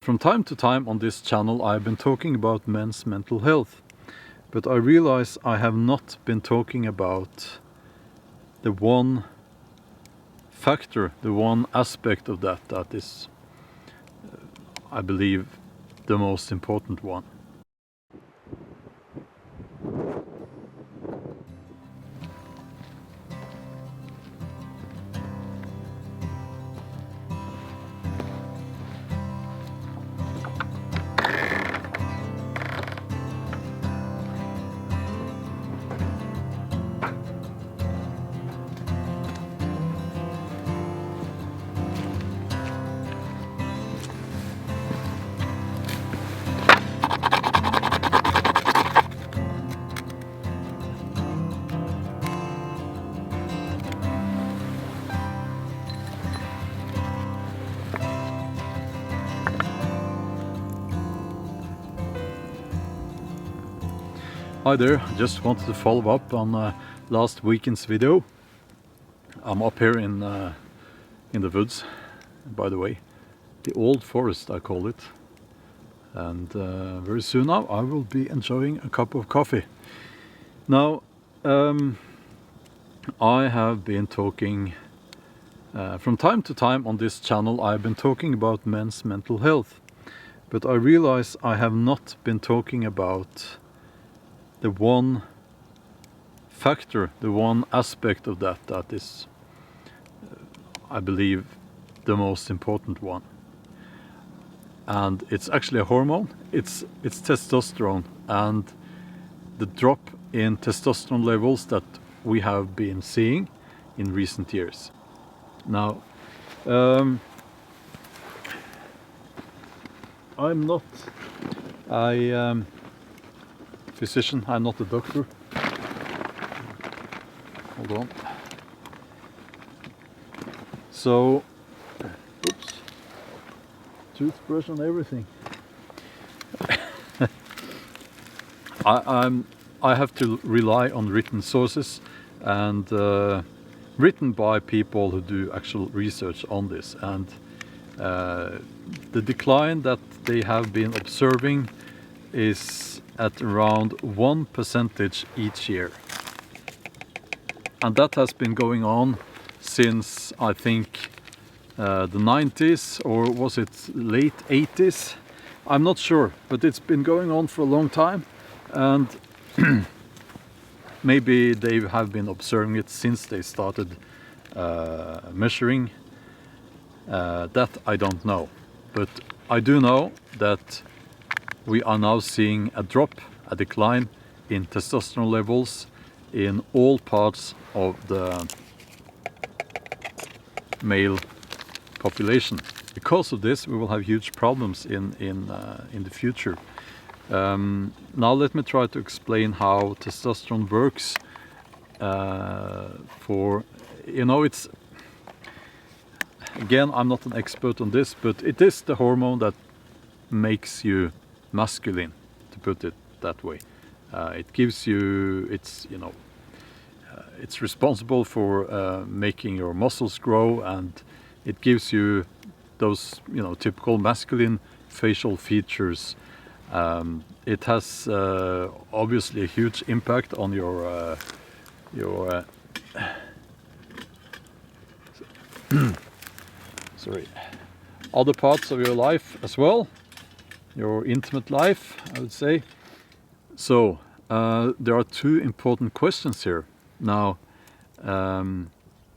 From time to time on this channel I've been talking about men's mental health, but I realize I have not been talking about the one factor, the one aspect of that is, I believe, the most important one. Hi there, just wanted to follow up on last weekend's video. I'm up here in the woods, by the way, the old forest I call it, and very soon now I will be enjoying a cup of coffee. Now I have been talking from time to time on this channel I've been talking about men's mental health, but I realize I have not been talking about the one factor, the one aspect of that is, I believe, the most important one. And it's actually a hormone. It's testosterone, and the drop in testosterone levels that we have been seeing in recent years. Now, I'm not a physician, I'm not a doctor. Hold on. So, oops, toothbrush and everything. I have to rely on written sources and written by people who do actual research on this, and the decline that they have been observing is at around 1% each year, and that has been going on since I think the 90s, or was it late 80s? I'm not sure, but it's been going on for a long time, and maybe they have been observing it since they started measuring. That I don't know, but I do know that we are now seeing a drop, a decline in testosterone levels in all parts of the male population. Because of this, we will have huge problems in the future. Now let me try to explain how testosterone works. It's, again, I'm not an expert on this, but it is the hormone that makes you masculine, to put it that way. It gives you, it's responsible for making your muscles grow, and it gives you those, typical masculine facial features. It has obviously a huge impact on your other parts of your life as well, your intimate life, I would say. So there are two important questions here. Now,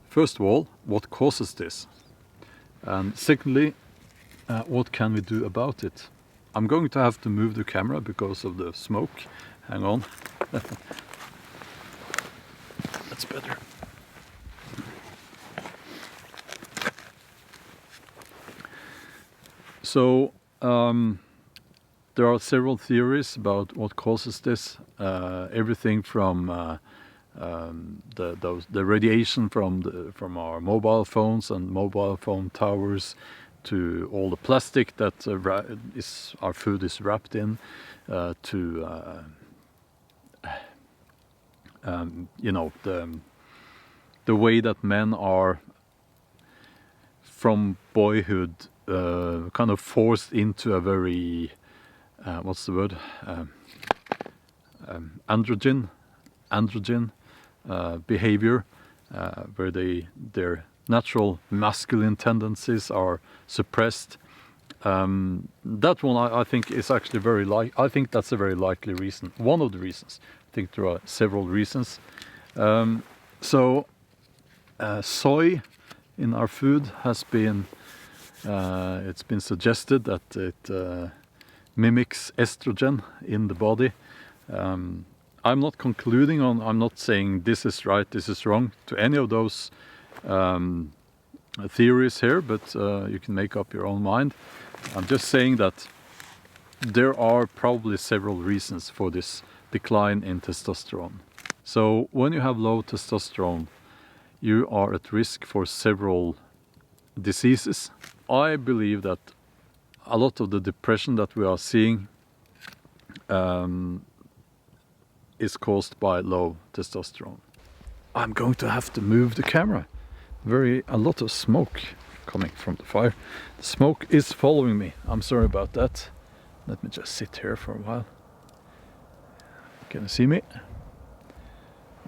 first of all, what causes this? And secondly, what can we do about it? I'm going to have to move the camera because of the smoke. Hang on. That's better. So there are several theories about what causes this. Everything from the radiation from our mobile phones and mobile phone towers, to all the plastic that our food is wrapped in, to the way that men are from boyhood kind of forced into a very what's the word, androgen behavior, where their natural masculine tendencies are suppressed. That one I think is actually I think that's a very likely reason. One of the reasons. I think there are several reasons. Soy in our food has been, it's been suggested that it mimics estrogen in the body. I'm not concluding on, I'm not saying this is right, this is wrong to any of those theories here, but you can make up your own mind. I'm just saying that there are probably several reasons for this decline in testosterone. So when you have low testosterone, you are at risk for several diseases. I believe that a lot of the depression that we are seeing is caused by low testosterone. I'm going to have to move the camera. A lot of smoke coming from the fire. The smoke is following me. I'm sorry about that. Let me just sit here for a while. Can you see me?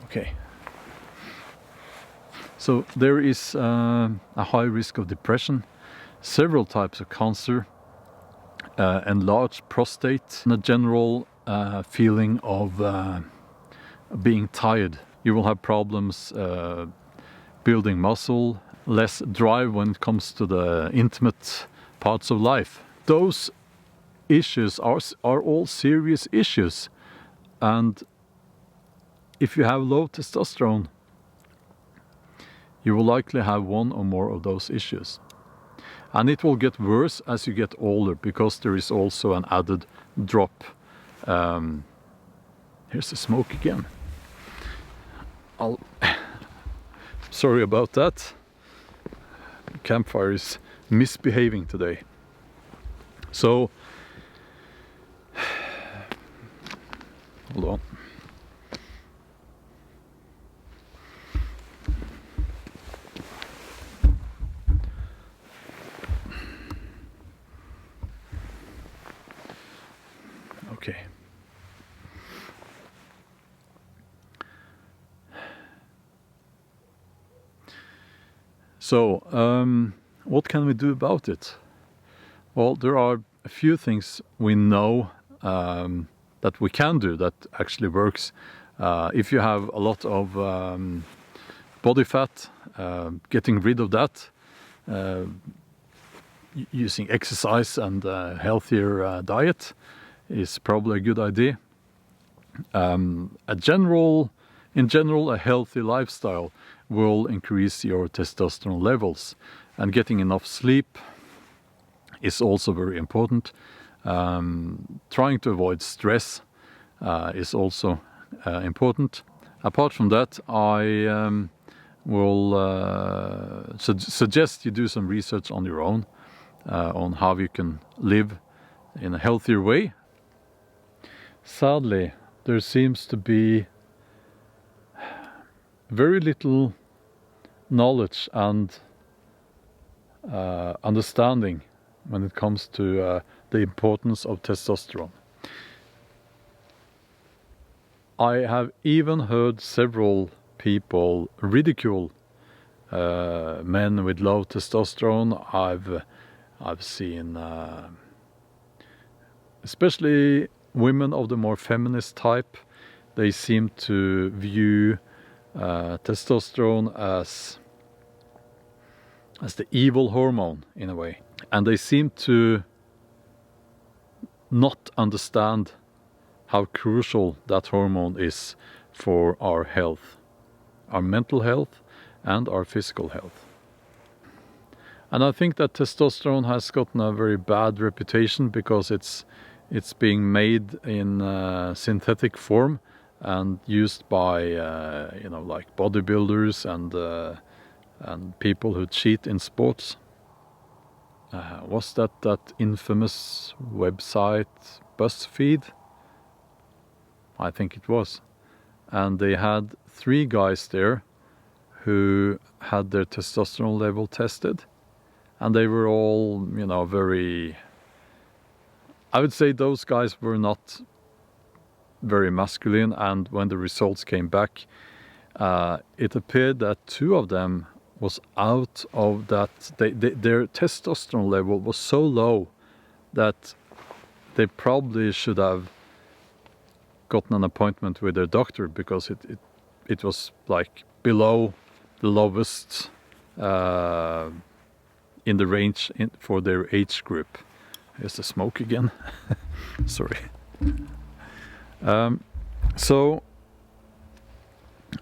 Okay. So there is a high risk of depression, several types of cancer, enlarged prostate, and a general feeling of being tired. You will have problems building muscle, less drive when it comes to the intimate parts of life. Those issues are all serious issues, and if you have low testosterone, you will likely have one or more of those issues. And it will get worse as you get older, because there is also an added drop. Here's the smoke again. Sorry about that. The campfire is misbehaving today. So, hold on. Okay. So, what can we do about it? Well, there are a few things we know that we can do that actually works. If you have a lot of body fat, getting rid of that, using exercise and a healthier diet is probably a good idea. In general, a healthy lifestyle will increase your testosterone levels, and getting enough sleep is also very important. Trying to avoid stress is also important. Apart from that, I will suggest you do some research on your own on how you can live in a healthier way. Sadly, there seems to be very little knowledge and understanding when it comes to the importance of testosterone. I have even heard several people ridicule men with low testosterone. I've seen especially women of the more feminist type. They seem to view testosterone as the evil hormone in a way, and they seem to not understand how crucial that hormone is for our health, our mental health and our physical health. And I think that testosterone has gotten a very bad reputation because it's being made in synthetic form and used by like bodybuilders and people who cheat in sports. Was that infamous website BuzzFeed? I think it was. And they had 3 guys there who had their testosterone level tested, and they were all, you know, very, I would say those guys were not very masculine, and when the results came back, it appeared that 2 of them was out of that, their testosterone level was so low that they probably should have gotten an appointment with their doctor, because it was like below the lowest in the range for their age group. Here's the smoke again. Sorry. So,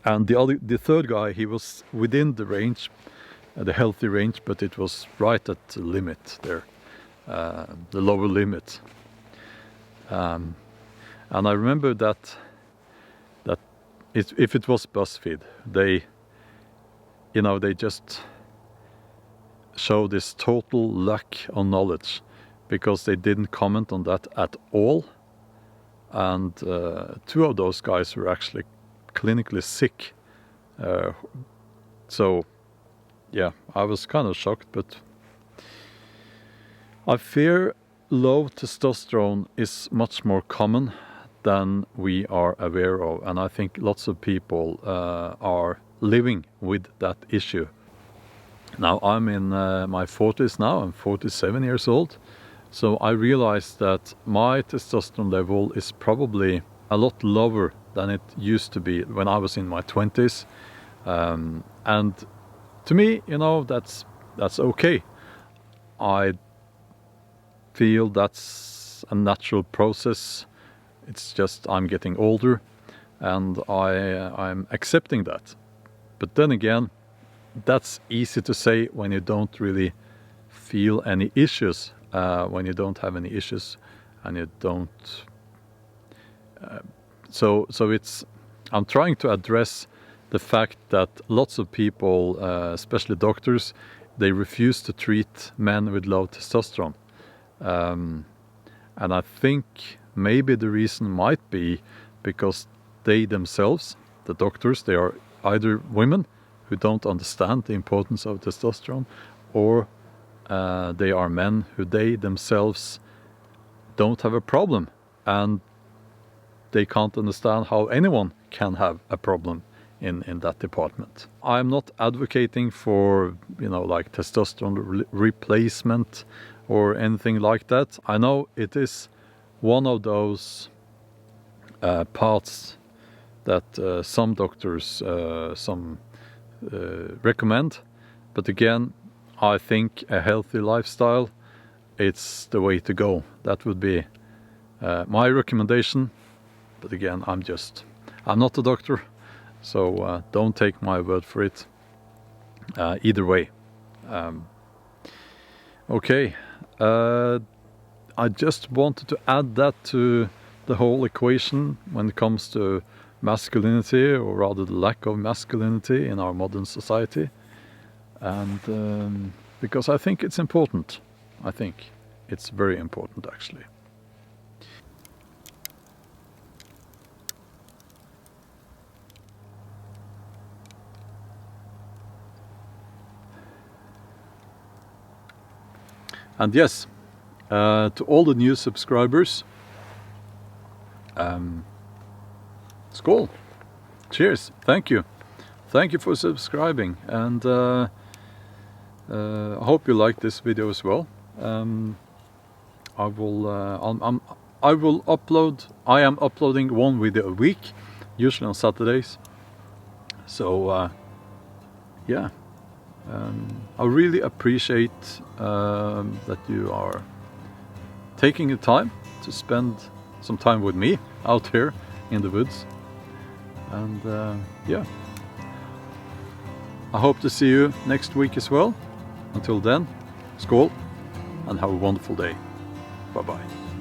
and the third guy, he was within the range, the healthy range, but it was right at the limit there, the lower limit. And I remember that if it was BuzzFeed, they, you know, they just show this total lack of knowledge, because they didn't comment on that at all. And 2 of those guys were actually clinically sick. So yeah, I was kind of shocked, but I fear low testosterone is much more common than we are aware of, and I think lots of people are living with that issue. Now I'm in my 40s now, I'm 47 years old, so I realized that my testosterone level is probably a lot lower than it used to be when I was in my 20s. And to me, you know, that's okay. I feel that's a natural process. It's just I'm getting older, and I'm accepting that. But then again, that's easy to say when you don't really feel any issues, when you don't have any issues, and you don't. So it's, I'm trying to address the fact that lots of people, especially doctors, they refuse to treat men with low testosterone. And I think maybe the reason might be because they themselves, the doctors, they are either women who don't understand the importance of testosterone, or they are men who they themselves don't have a problem, and they can't understand how anyone can have a problem in that department. I'm not advocating for, you know, like testosterone replacement or anything like that. I know it is one of those paths that some doctors recommend, but again, I think a healthy lifestyle, it's the way to go. That would be my recommendation. But again, I'm not a doctor, so don't take my word for it. Either way. Okay, I just wanted to add that to the whole equation when it comes to masculinity, or rather the lack of masculinity in our modern society. And because I think it's important. I think it's very important, actually. And yes, to all the new subscribers, skål, cheers, thank you for subscribing, and I hope you like this video as well. I am uploading one video a week, usually on Saturdays. So yeah, I really appreciate that you are taking the time to spend some time with me out here in the woods. And yeah, I hope to see you next week as well. Until then, skål, and have a wonderful day. Bye bye.